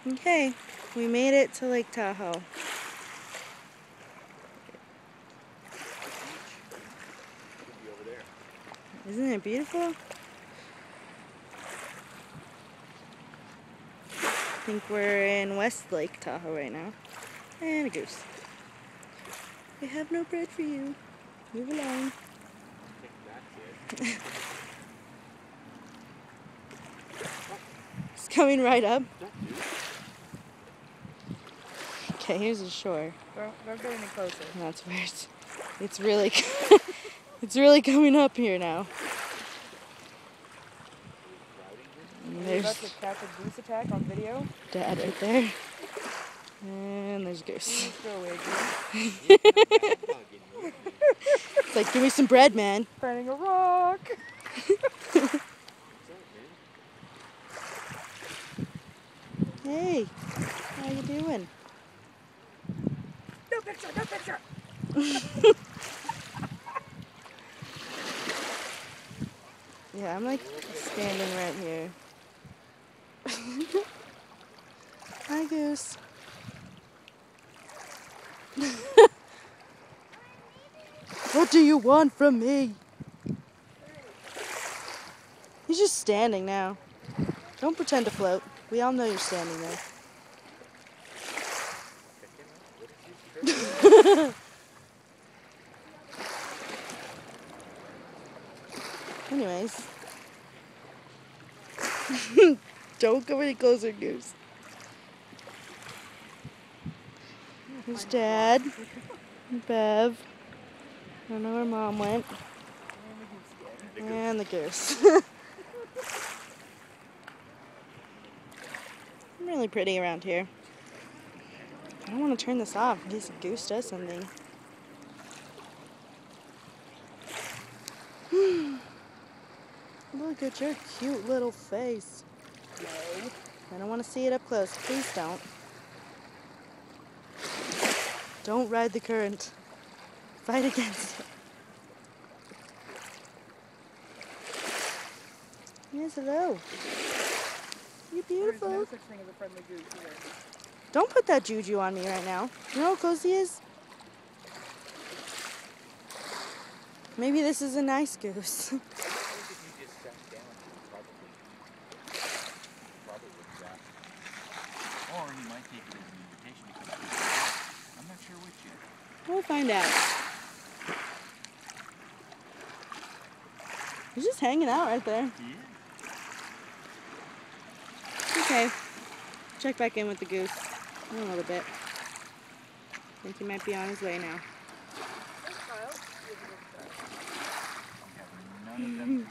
Okay, we made it to Lake Tahoe. Isn't it beautiful? I think we're in West Lake Tahoe right now. And a goose. We have no bread for you. Move along. It's coming right up. Okay, here's the shore. Don't get any closer. That's where it's really it's really coming up here now. And Are you about there's to catch a goose attack on video? Dad right there. And there's goose. Let's go away, goose. It's like, give me some bread, man. Finding a rock. Hey, how you doing? No picture, no picture. Yeah, I'm like standing right here. Hi, goose. What do you want from me? He's just standing now. Don't pretend to float. We all know you're standing there. Anyways. Don't come any closer, Goose. There's Dad. Bev. I don't know where Mom went. And the goose. Really pretty around here. I don't want to turn this off in case the goose does something. Look at your cute little face. No. I don't want to see it up close. Please don't. Don't ride the current. Fight against it. Yes, hello. You're beautiful. There's no such thing as a friendly goose either. Don't put that juju on me right now. You know how close he is? Maybe this is a nice goose. Or he might take it as an invitation to come to I'm not sure which yet. We'll find out. He's just hanging out right there. Yeah. Okay. Check back in with the goose in a little bit. I think he might be on his way now. None of them.